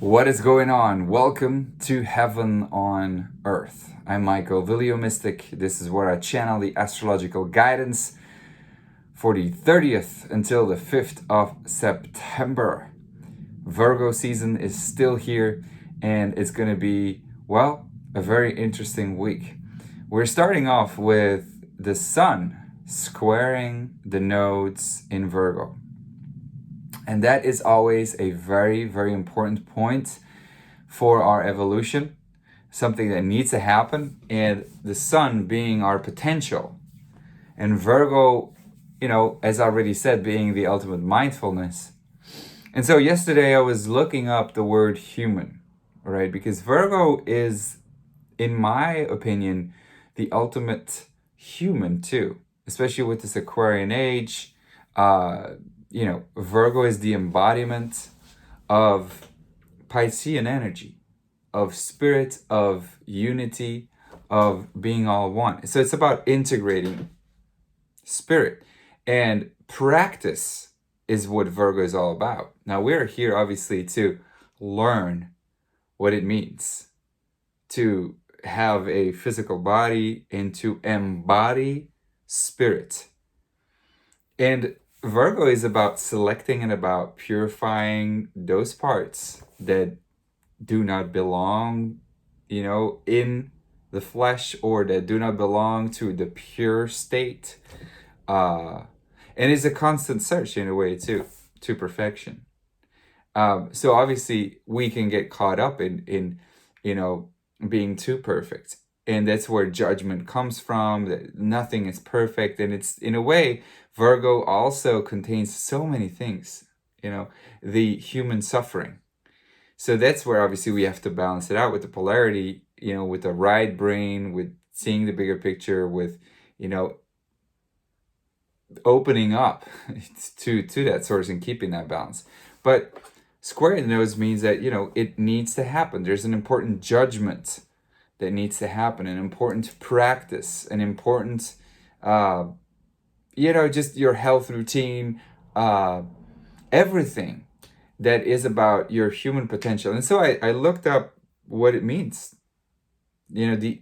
What is going on? Welcome to Heaven on Earth. I'm Michael, Mystic. This is where I channel the astrological guidance for the 30th until the 5th of September. Virgo season is still here, and it's going to be, well, a very interesting week. We're starting off with the Sun squaring the nodes in Virgo. And that is always a very, very important point for our evolution, something that needs to happen. And the Sun being our potential, and Virgo, as I already said, being the ultimate mindfulness. And so yesterday I was looking up the word human, right? Because Virgo is, in my opinion, the ultimate human too, especially with this Aquarian age. Virgo is the embodiment of Piscean energy, of spirit, of unity, of being all one. So it's about integrating spirit, and practice is what Virgo is all about. Now we're here obviously to learn what it means to have a physical body and to embody spirit. And Virgo is about selecting and about purifying those parts that do not belong, in the flesh, or that do not belong to the pure state. And it's a constant search in a way too, to perfection. So obviously we can get caught up in being too perfect. And that's where judgment comes from, that nothing is perfect. And it's, in a way, Virgo also contains so many things, the human suffering. So that's where obviously we have to balance it out with the polarity, with the right brain, with seeing the bigger picture, with, opening up to that source and keeping that balance. But squaring the nodes means that, it needs to happen. There's an important judgment that needs to happen, an important practice, an important, just your health routine, everything that is about your human potential. And so I looked up what it means. The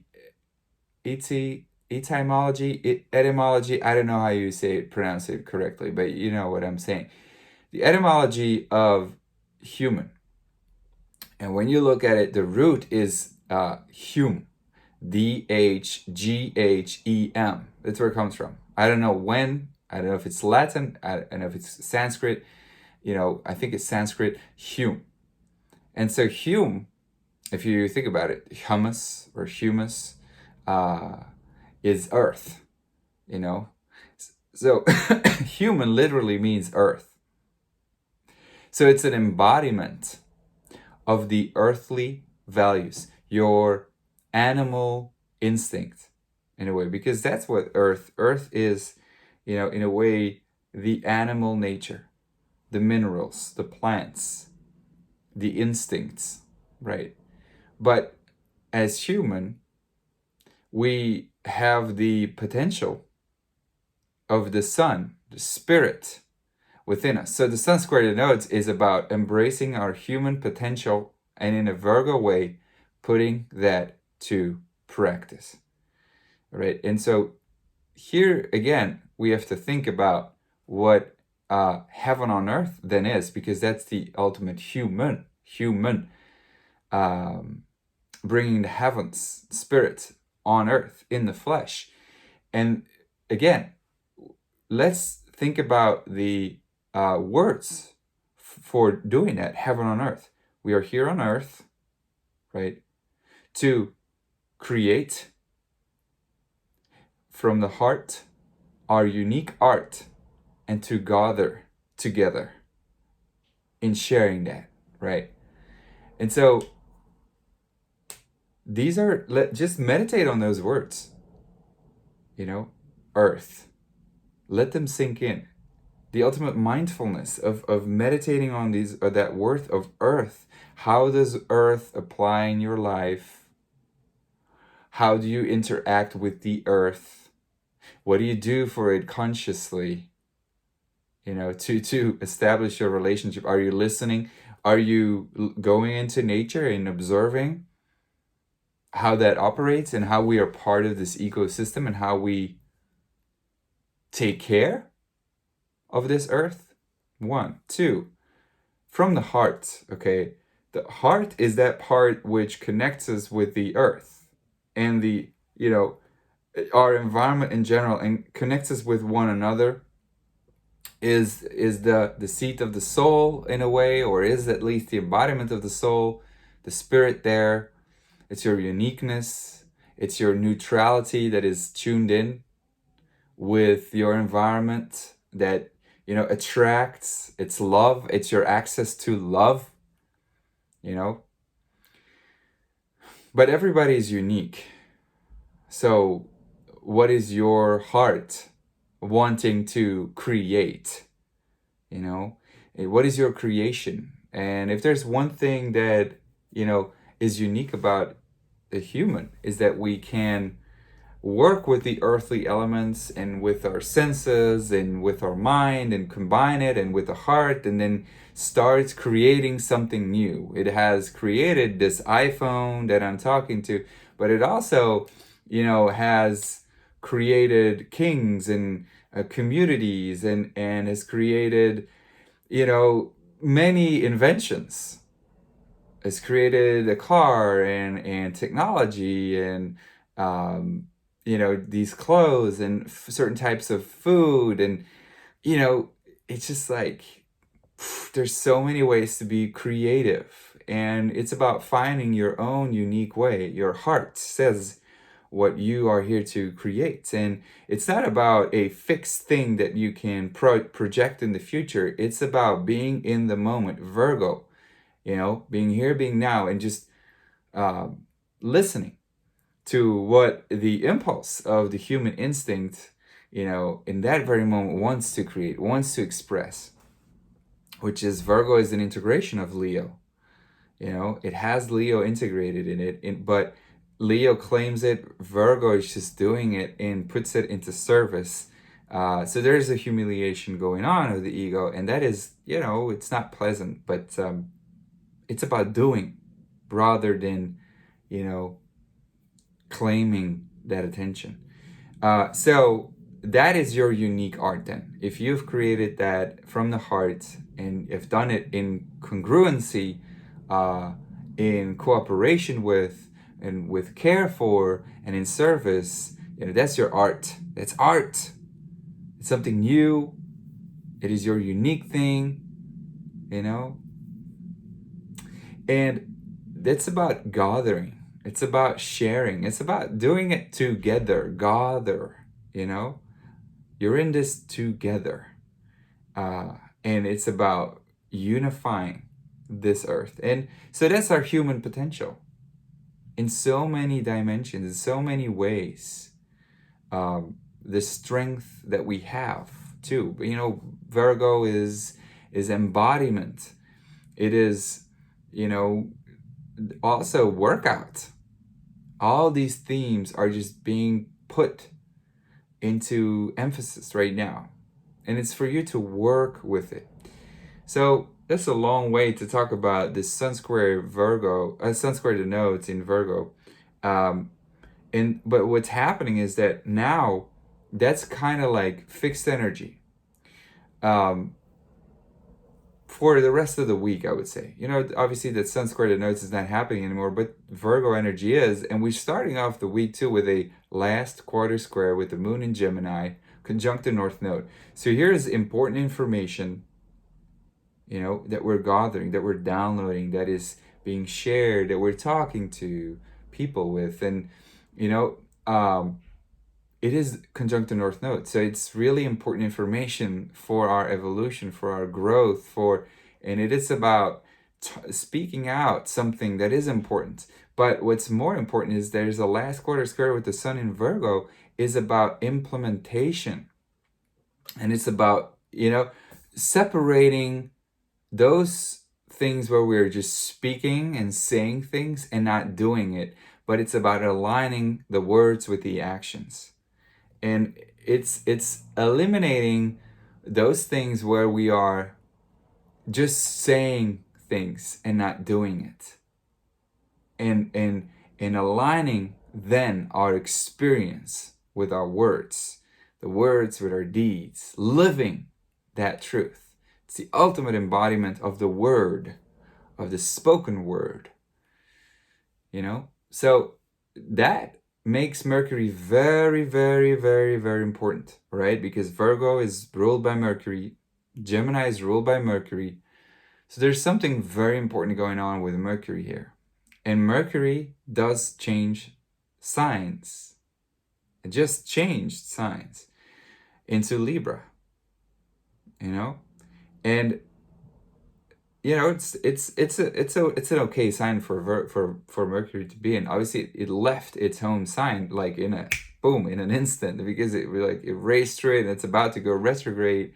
etymology, I don't know how you pronounce it correctly, but you know what I'm saying. The etymology of human. And when you look at it, the root is Hume, Dghghem. That's where it comes from. I don't know when. I don't know if it's Latin. I don't know if it's Sanskrit. I think it's Sanskrit. Hume. And so Hume, if you think about it, humus or humus is earth. So human literally means earth. So it's an embodiment of the earthly values, your animal instinct, in a way, because that's what earth is, in a way, the animal nature, the minerals, the plants, the instincts, right? But as human, we have the potential of the sun, the spirit within us. So the Sun squared the nodes is about embracing our human potential, and in a Virgo way, putting that to practice, right? And so here again, we have to think about what heaven on earth then is, because that's the ultimate human, bringing the heavens, spirit on earth in the flesh. And again, let's think about the words for doing that, heaven on earth. We are here on earth, right, to create from the heart our unique art, and to gather together in sharing that, right? And so these are, just meditate on those words, earth. Let them sink in. The ultimate mindfulness of meditating on these, or that worth of earth. How does earth apply in your life? How do you interact with the earth? What do you do for it consciously? To establish your relationship. Are you listening? Are you going into nature and observing how that operates and how we are part of this ecosystem and how we take care of this earth? One. Two, from the heart, okay? The heart is that part which connects us with the earth and the, our environment in general, and connects us with one another. Is the seat of the soul in a way, or is at least the embodiment of the soul, the spirit there. It's your uniqueness. It's your neutrality that is tuned in with your environment, that attracts. It's love. It's your access to love. But everybody is unique. So what is your heart wanting to create? What is your creation? And if there's one thing that is unique about the human, is that we can work with the earthly elements and with our senses and with our mind and combine it and with the heart, and then start creating something new. It has created this iPhone that I'm talking to, but it also has created kings and communities, and has created many inventions. It's created a car and technology and these clothes and certain types of food, and it's just like there's so many ways to be creative, and it's about finding your own unique way. Your heart says what you are here to create, and it's not about a fixed thing that you can project in the future. It's about being in the moment, Virgo, being here, being now, and just listening to what the impulse of the human instinct, in that very moment wants to create, wants to express, which is Virgo is an integration of Leo. It has Leo integrated in it, but Leo claims it. Virgo is just doing it and puts it into service. So there's a humiliation going on of the ego, and that is, it's not pleasant, but it's about doing rather than, claiming that attention. So that is your unique art then. If you've created that from the heart and have done it in congruency, in cooperation with, and with care for, and in service, that's your art. That's art. It's something new. It is your unique thing, and it's about gathering. It's about sharing. It's about doing it together. Gather, you're in this together. And it's about unifying this earth. And so that's our human potential in so many dimensions, in so many ways. The strength that we have too. Virgo is embodiment. It is, also workout. All these themes are just being put into emphasis right now, and it's for you to work with it. So that's a long way to talk about this Sun square Virgo, Sun square the nodes in Virgo. But what's happening is that now that's kind of like fixed energy. For the rest of the week, I would say. Obviously that Sun square the nodes is not happening anymore, but Virgo energy is. And we're starting off the week too with a last quarter square with the moon in Gemini, conjunct the North Node. So here's important information, that we're gathering, that we're downloading, that is being shared, that we're talking to people with. And, it is conjunct the North Node. So it's really important information for our evolution, for our growth, and it is about speaking out something that is important. But what's more important is there's a last quarter square with the Sun in Virgo is about implementation. And it's about, separating those things where we're just speaking and saying things and not doing it. But it's about aligning the words with the actions. And it's eliminating those things where we are just saying things and not doing it. And aligning then our experience with our words, the words with our deeds, living that truth. It's the ultimate embodiment of the word, of the spoken word. You know? So that makes Mercury very, very, very, very important, right? Because Virgo is ruled by Mercury, Gemini is ruled by Mercury. So there's something very important going on with Mercury here. And Mercury does change signs. It just changed signs into Libra, you know? And you know, it's an okay sign for Mercury to be in. Obviously, it left its home sign like in an instant, because it raced through it, and it's about to go retrograde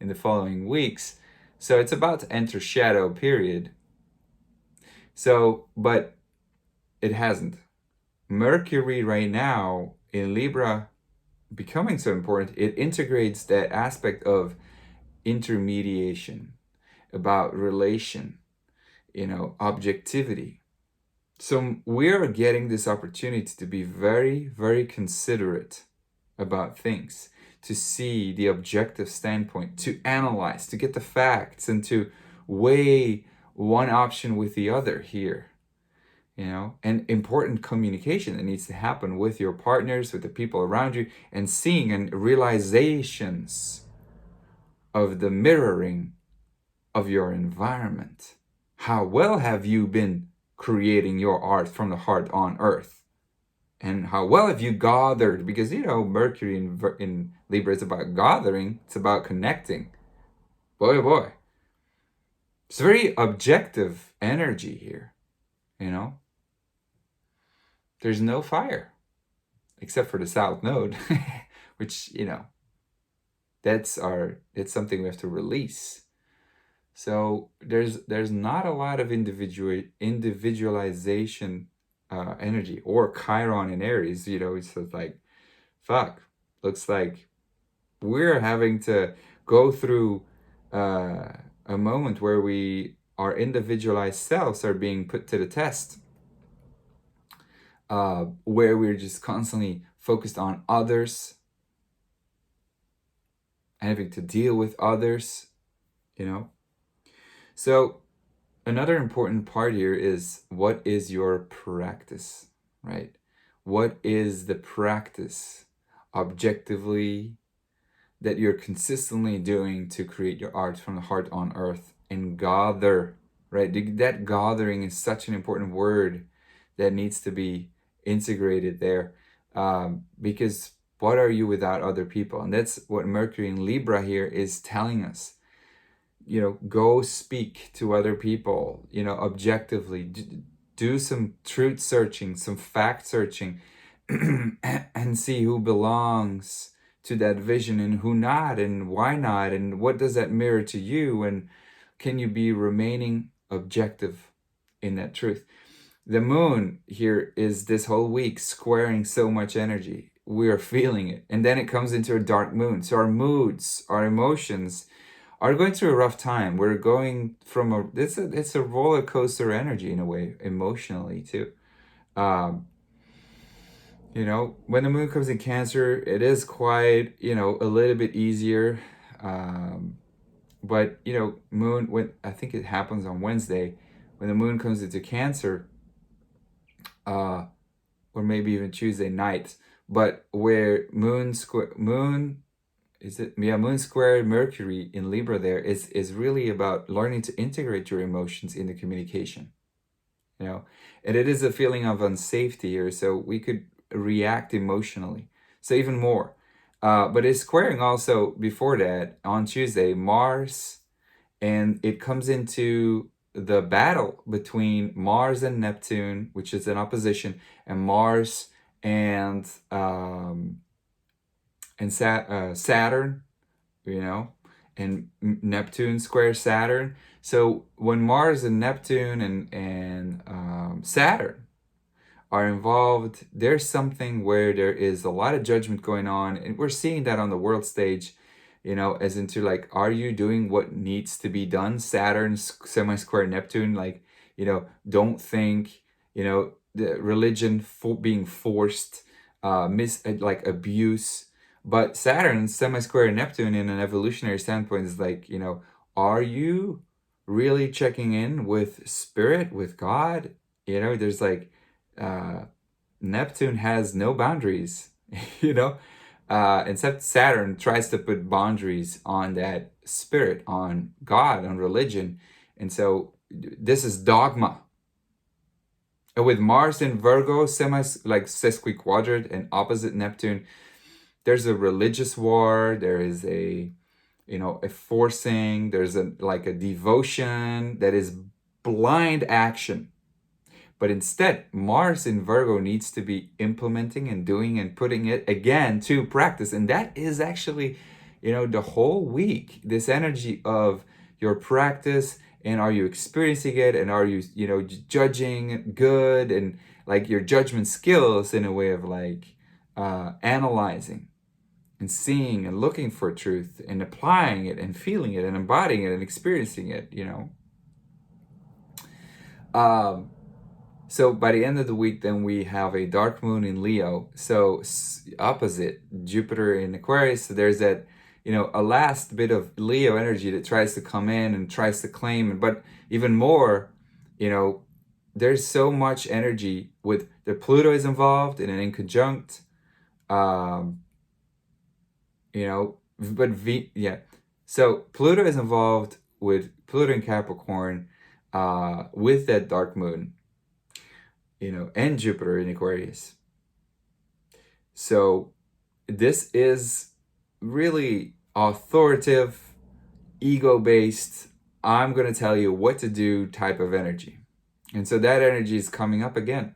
in the following weeks. So it's about to enter shadow period. So, but it hasn't. Mercury right now in Libra becoming so important, it integrates that aspect of intermediation, about relation, you know, objectivity. So we're getting this opportunity to be very, very considerate about things, to see the objective standpoint, to analyze, to get the facts, and to weigh one option with the other here. You know, and important communication that needs to happen with your partners, with the people around you, and seeing and realizations of the mirroring of your environment. How well have you been creating your art from the heart on earth? And how well have you gathered? Because, you know, Mercury in Libra is about gathering. It's about connecting. Boy, oh boy. It's very objective energy here, you know. There's no fire, except for the South Node, which, you know, it's something we have to release. So there's not a lot of individualization energy, or Chiron in Aries. You know, it's just like, fuck, looks like we're having to go through a moment where our individualized selves are being put to the test, where we're just constantly focused on others, having to deal with others, you know. So another important part here is, what is your practice, right? What is the practice objectively that you're consistently doing to create your art from the heart on earth and gather, right? That gathering is such an important word that needs to be integrated there, because what are you without other people? And that's what Mercury in Libra here is telling us. You know, go speak to other people, you know, objectively, do some truth searching, some fact searching, and see who belongs to that vision and who not, and why not, and what does that mirror to you, and can you be remaining objective in that truth. The moon here is this whole week squaring so much energy. We are feeling it, and then it comes into a dark moon. So our moods, our emotions are going through a rough time. We're going from it's a roller coaster energy in a way, emotionally too. You know, when the moon comes in Cancer, it is quite, you know, a little bit easier. But, you know, moon, when I think it happens on Wednesday, when the moon comes into Cancer, or maybe even Tuesday night, but where moon square Mercury in Libra there is really about learning to integrate your emotions in the communication, you know. And it is a feeling of unsafety here, so we could react emotionally, so even more. But it's squaring also before that on Tuesday Mars, and it comes into the battle between Mars and Neptune, which is an opposition, and Mars and Saturn, you know, and Neptune square Saturn. So when Mars and Neptune and Saturn are involved, there's something where there is a lot of judgment going on, and we're seeing that on the world stage. as into like, are you doing what needs to be done? Saturn semi-square Neptune, like, don't think, the religion being forced, like abuse. But Saturn semi-square Neptune in an evolutionary standpoint is like, are you really checking in with spirit, with God? There's like, Neptune has no boundaries, except Saturn tries to put boundaries on that spirit, on God, on religion. And so this is dogma. And with Mars in Virgo, like sesquiquadrate and opposite Neptune, there's a religious war. There is a forcing. There's like a devotion that is blind action. But instead, Mars in Virgo needs to be implementing and doing and putting it again to practice. And that is actually, the whole week, this energy of your practice, and are you experiencing it, and are you, judging good, and like your judgment skills in a way of like analyzing and seeing and looking for truth and applying it and feeling it and embodying it and experiencing it, So by the end of the week, then we have a dark moon in Leo. So opposite Jupiter in Aquarius. So there's that, a last bit of Leo energy that tries to come in and tries to claim. But even more, there's so much energy with the Pluto is involved in an inconjunct. So Pluto is involved with Pluto in Capricorn, with that dark moon, and Jupiter in Aquarius. So this is really authoritative, ego-based, I'm going to tell you what to do type of energy. And so that energy is coming up again.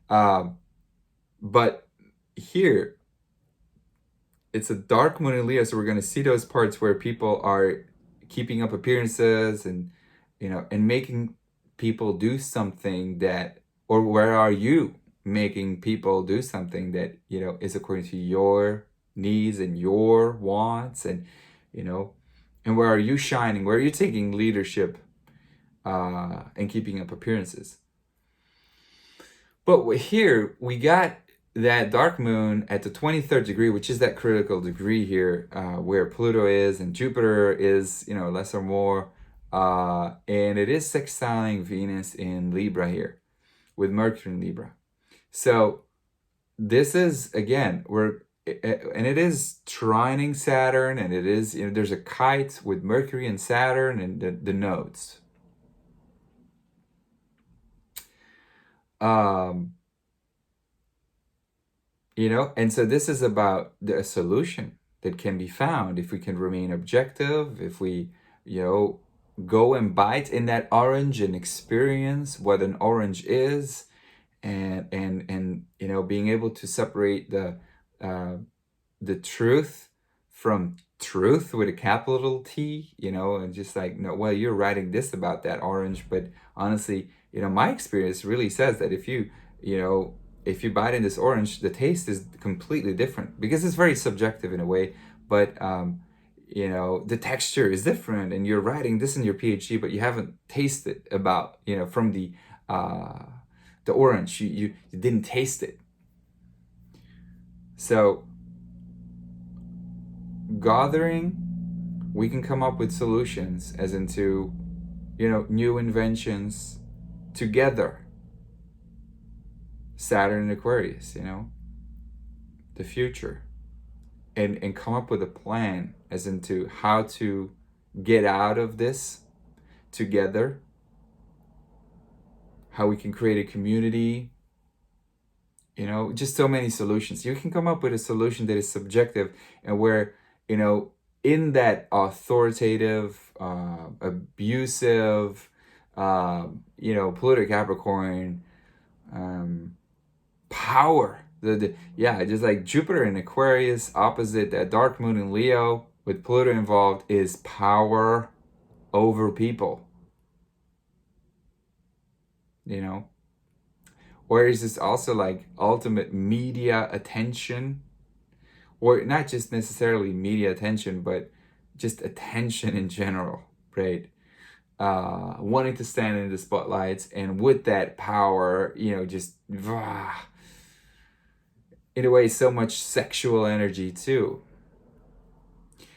But here, it's a dark moon in Leo, so we're going to see those parts where people are keeping up appearances and, and making people do something that, or where are you making people do something that, is according to your needs and your wants, and, and where are you shining? Where are you taking leadership and keeping up appearances? But here we got that dark moon at the 23rd degree, which is that critical degree here, where Pluto is and Jupiter is, less or more. And it is sextiling Venus in Libra here, with Mercury in Libra. So this is, again, and it is trining Saturn, and it is, there's a kite with Mercury and Saturn and the nodes. And so this is about a solution that can be found if we can remain objective, if we, go and bite in that orange and experience what an orange is, and being able to separate the truth from truth with a capital T, and just like, no, well, you're writing this about that orange, but honestly, my experience really says that if you bite in this orange, the taste is completely different, because it's very subjective in a way, but the texture is different, and you're writing this in your PhD, but you haven't tasted about, from the orange, you didn't taste it. So gathering, we can come up with solutions, as into, new inventions together. Saturn and Aquarius, the future, and come up with a plan, as into how to get out of this together, how we can create a community, just so many solutions. You can come up with a solution that is subjective, and where, in that authoritative, abusive, Pluto Capricorn, power, just like Jupiter in Aquarius opposite that dark moon in Leo with Pluto involved, is power over people, or is this also like ultimate media attention, or not just necessarily media attention, but just attention in general, right? Wanting to stand in the spotlights, and with that power, just in a way, so much sexual energy too.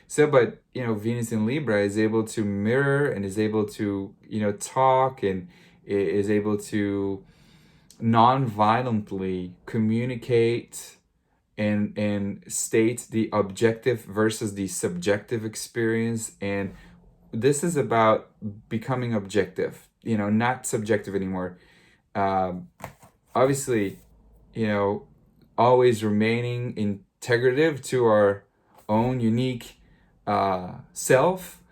So, but Venus in Libra is able to mirror and is able to talk and is able to non-violently communicate and state the objective versus the subjective experience. And this is about becoming objective, not subjective anymore. Obviously, always remaining integrative to our own unique self,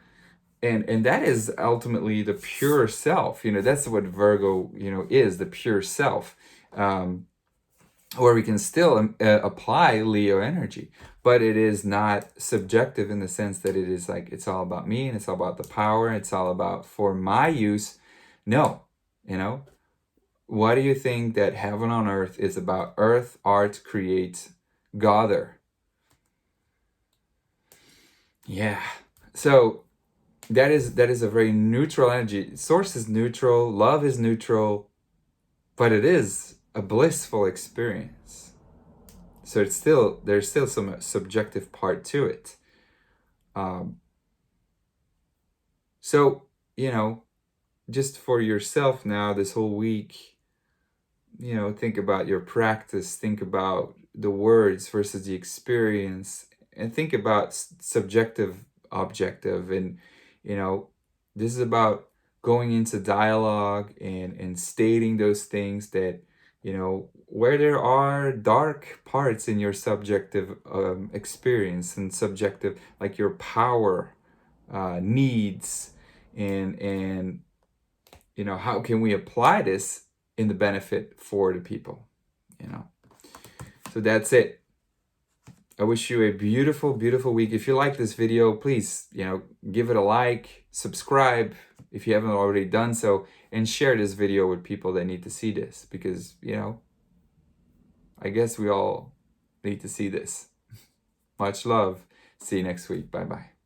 and that is ultimately the pure self. That's what Virgo is, the pure self, where we can still apply Leo energy, but it is not subjective in the sense that it is like it's all about me and it's all about the power and it's all about for my use. No, what do you think that heaven on earth is about? Earth, art, create, gather. Yeah. So that is a very neutral energy. Source is neutral, love is neutral, but it is a blissful experience. So there's still some subjective part to it. So, just for yourself now, this whole week, think about your practice, think about the words versus the experience, and think about subjective, objective. And, this is about going into dialogue and stating those things that, where there are dark parts in your subjective experience and subjective, like your power needs, and how can we apply this in the benefit for the people, So that's it. I wish you a beautiful, beautiful week. If you like this video, please, give it a like, subscribe if you haven't already done so, and share this video with people that need to see this, because, I guess we all need to see this. Much love. See you next week. Bye-bye.